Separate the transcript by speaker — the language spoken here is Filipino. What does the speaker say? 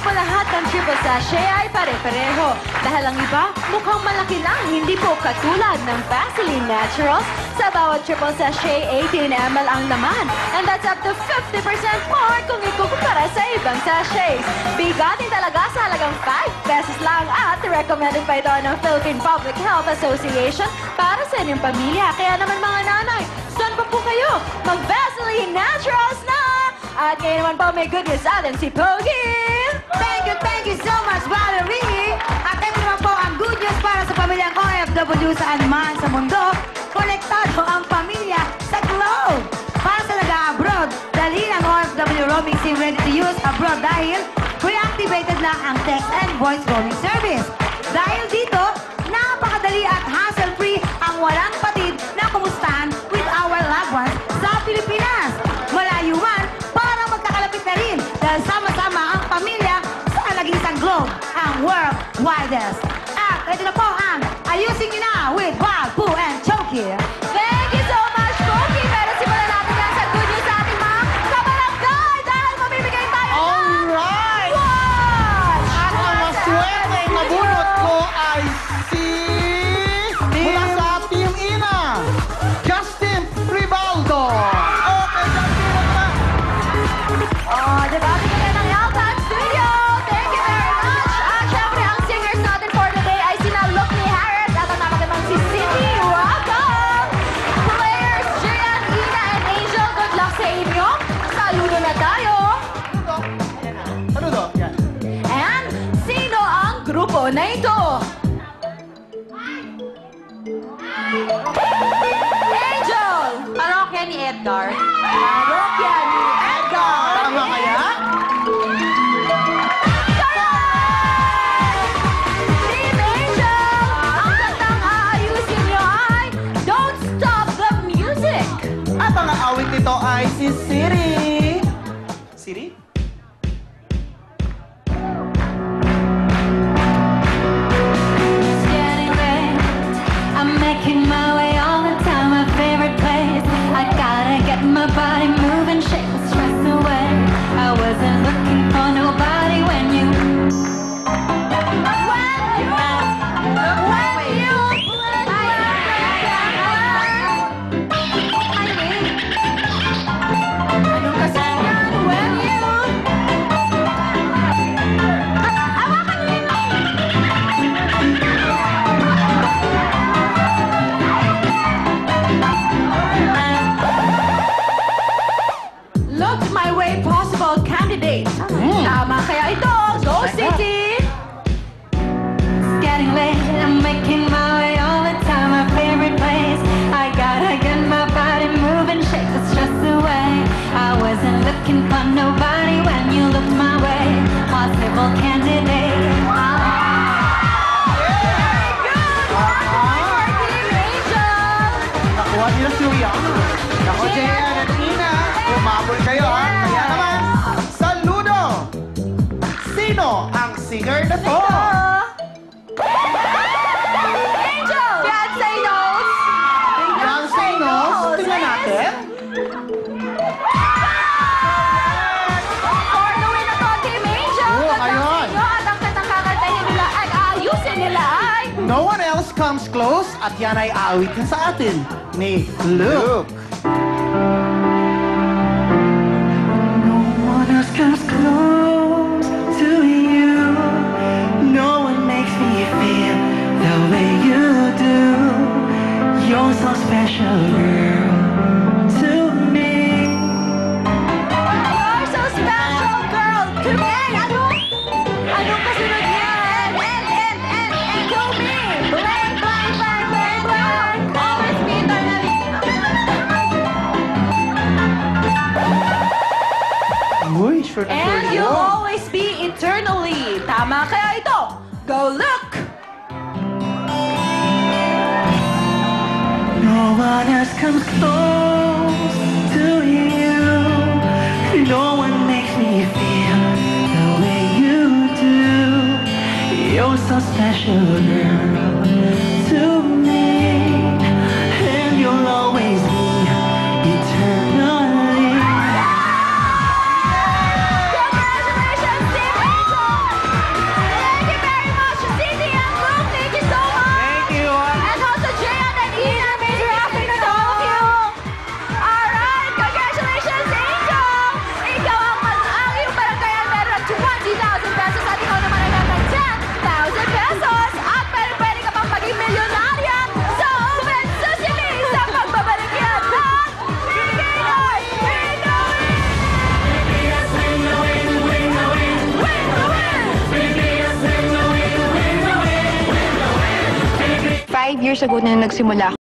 Speaker 1: po lahat ng triple sachet ay pare-pareho. Dahil ang iba, mukhang malaki lang, hindi po katulad ng Vaseline Naturals. Sa bawat triple sachet, 18 ml ang laman. And that's up to 50% more kung ikukumpara sa ibang sachets. Bigatin talaga sa halagang 5 pesos lang at recommended pa ito ng Philippine Public Health Association para sa inyong pamilya. Kaya naman mga nanay, saan pa po kayo? Mag-Vaseline Naturals na! At ngayon naman po may good news atin si Pogi!
Speaker 2: Thank you so much, Valerie! At ito naman po ang good news para sa pamilyang OFW saan man sa mundo. Konektado ang pamilya sa Globe. Para sa nag-abroad, dali ang OFW roaming SIM ready to use abroad dahil pre-activated na ang text and voice roaming service. Dahil dito, napakadali at hassle-free ang walang patid na kumustahan with our loved ones sa Pilipinas. Malayo man, parang magkakalapit na rin dahil sama-sama ang pamilya sa nag-iisang Globe, ang world widest. At ito na po ang ayusin niyo na with Bob, Pooh, and Chokey.
Speaker 1: Thank you so much, Pogi! Pero simulan natin yan sa good news sa ating mga kabarangay dahil mamimigay tayo ng
Speaker 3: Alright!
Speaker 1: watch!
Speaker 3: At ang maswerte na bunot ko ay si... mula sa Team Ina, Justin Rivaldo. Okay, Justin, ano ba?
Speaker 1: Oh, diba? Bigyan ng Altan Studio! Thank you very much! At syempre, ang singers natin for today ay sina Lookney Harris at ang napagandang si Cindy. Welcome! Players, Jian, Ina, and Angel, good luck sa inyo! Saludo na tayo!
Speaker 3: Ano to? Yan.
Speaker 1: And sino ang grupo na ito? Angel!
Speaker 2: Parokya ni Edgar.
Speaker 1: Parokya ni Edgar!
Speaker 3: Tama kaya?
Speaker 1: Team Angel! Ang kantang aayusin niyo ay Don't Stop the Music!
Speaker 3: At ang awit nito ay si Siri. Siri?
Speaker 4: It's getting late. I'm making my way all the time. My favorite place. I gotta get my body moving, shake the stress away. I wasn't looking for nobody when you.
Speaker 1: Anong kasayan when you... Hawakan niyo yun! Look my way possible candidate. Tama kaya ito. Go City!
Speaker 4: It's getting late. I'm making my way all the time. My favorite place. I gotta get my body moving, shake the stress away. I wasn't looking for nobody when you looked my way. Possible candidate.
Speaker 1: Very good! One for Team Angel!
Speaker 3: Nakuha nila si Rihanna. Ako, Jayan at Ina. Umabol kayo, ha? Kaya naman, saludo! Sino ang singer na to?
Speaker 1: Angel! Beyonce knows!
Speaker 3: Beyonce knows. Tingnan natin.
Speaker 1: For the win na to, Team Angel!
Speaker 3: Oo,
Speaker 1: Good luck
Speaker 3: ayun.
Speaker 1: sa inyo at ang kantang kakantahin nila at aayusin nila ay...
Speaker 3: No one else comes close at yan ay aawitin sa atin ni Luke.
Speaker 4: No one else comes close to you. No one makes me feel the way you do. You're so special, girl, to me.
Speaker 1: You're so special, girl! To me! Anong kasunod niya? And to me! Blank, blank, blank, blank, blank! Always be eternally!
Speaker 3: Uy, sure na sure
Speaker 1: And
Speaker 3: yun.
Speaker 1: you'll always be eternally! Tama kaya ito! Go look!
Speaker 4: No one else comes close to you. No one makes me feel the way you do. You're so special, girl, to me. And you'll always be eternally.
Speaker 1: Congratulations, Team Angel!
Speaker 5: years ago na nagsimula